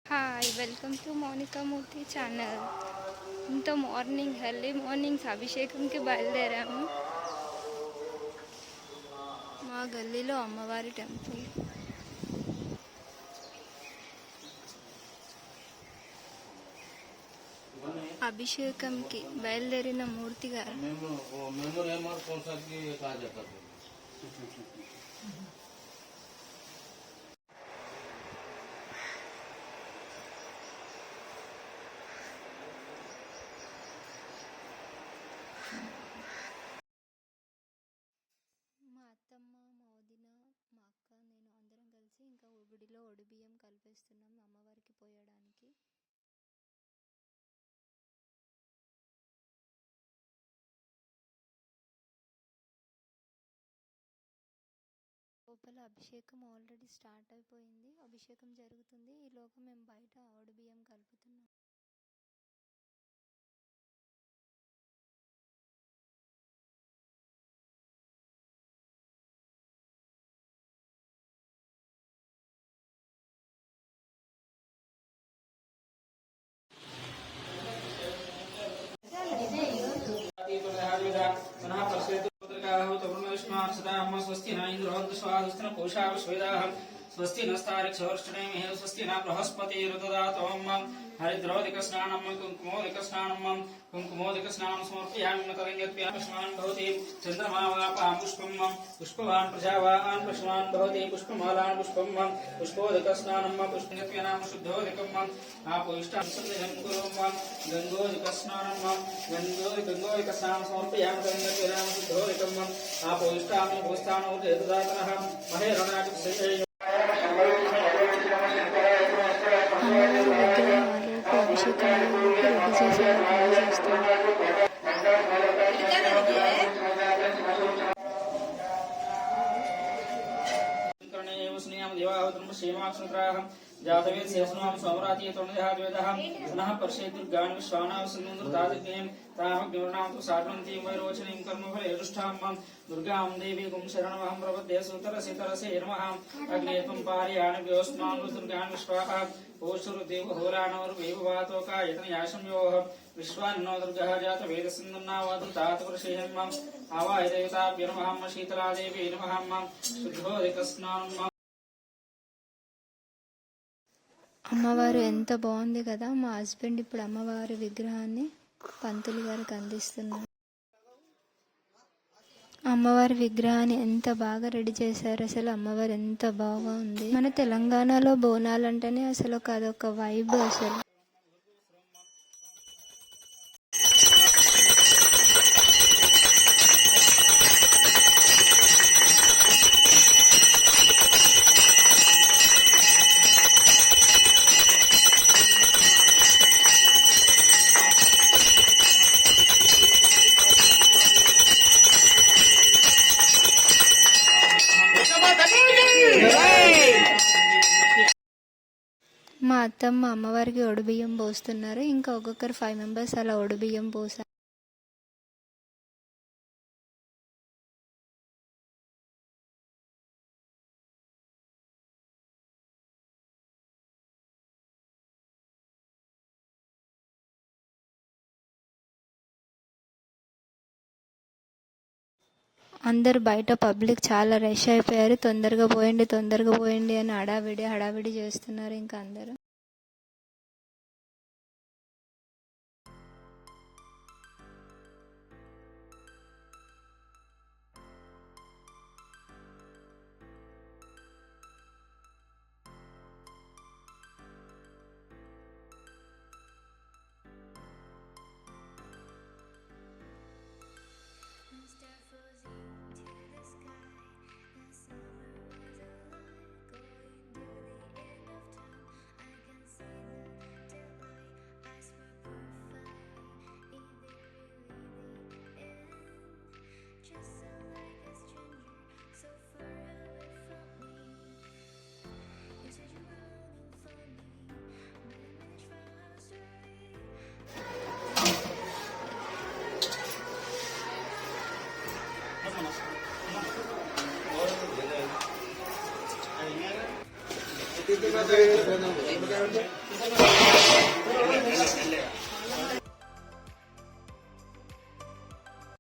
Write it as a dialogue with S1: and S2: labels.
S1: Hi welcome to Mounika Murthy channel. ఇంత morning early mornings అభిషేకంకి బయలుదేరాము. మా గల్లీలో అమ్మవారి టెంపుల్. అభిషేకంకి బయలుదేరిన మూర్తి గారు మా అత్తమ్మ, మా వదిన, మా అక్క, నేను అందరం కలిసి ఇంకా గుడిలో ఒడిబియ్యం కలిపేస్తున్నాం అమ్మవారికి పోయడానికి. లోపల అభిషేకం ఆల్రెడీ స్టార్ట్ అయిపోయింది. అభిషేకం జరుగుతుంది. ఈలోగా మేము బయట ఒడిబియ్యం కలుపుతున్నాం.
S2: स्वस्ति न इंद्रोऽस्वादुस्न पूषा विश्वेदाः स्वस्ति नस्तारिक्षवर्ष्टनेमिः स्वस्ति न बृहस्पतिरुददातोऽम् हरिद्रोदिकस्नानं कुङ्कुमोदिकस्नानं कुङ्कुमोदिकस्नानं समर्पयामि तदङ्गत्यापुष्मान् भवति चन्द्रमावापां पुष्पं पुष्पवान् प्रजावान् पुष्पवान् भवति पुष्पमालान् पुष्पं पुष्पोदिकस्नानं पुष्पगत्यानां शुद्धोदिकं आपोष्टां सन्निधं कुर्वं गङ्गोदिकस्नानं गङ्गोदिकस्नानं समर्पयामि तदङ्गत्यानां शुद्धोदिकं आपोष्टामि भूस्थानोदयदातनः महेरणाचित्सये जातवेद शेषनाम सोमराती तोणिहाद्वेदः पुनः पर्षे दुर्गान् विश्वानां सन्नुर्तादिग्नें तामग्निवर्णां तु साधन्ति वैरोचनीं कर्मफले एरुष्ठां दुर्गां देवीं शरणमहं प्रपद्ये सुतरसितरसे नमः अग्ने त्वं पारयाणि व्योस्मान् दुर्गान् विश्वाः ओषुरुदेव होराणोर्वैववातोका यतनयाशम्योः विश्वान्नो दुर्गः जातवेदसिन्धुर्नावतु तातपुरुषेहं आवाय देवताभ्यो नमः शीतलादेवी नमः शुद्धोदिकस्नानं.
S1: అమ్మవారు ఎంత బాగుంది కదా. మా హస్బెండ్ ఇప్పుడు అమ్మవారి విగ్రహాన్ని పంతులు గారికి అందిస్తున్నారు. అమ్మవారి విగ్రహాన్ని ఎంత బాగా రెడీ చేశారు. అసలు అమ్మవారు ఎంత బాగా ఉంది. మన తెలంగాణలో బోనాలు అంటేనే అసలు అదొక వైబ్. అసలు మా అత్తమ్మ అమ్మవారికి ఒడిబియ్యం పోస్తున్నారు. ఇంకా ఒక్కొక్కరు 5 మెంబర్స్ అలా ఒడిబియ్యం పోసారు. అందరు బయట పబ్లిక్ చాలా రష్ అయిపోయారు. తొందరగా పోయండి అని హడావిడి చేస్తున్నారు ఇంకా అందరూ.
S2: తాజ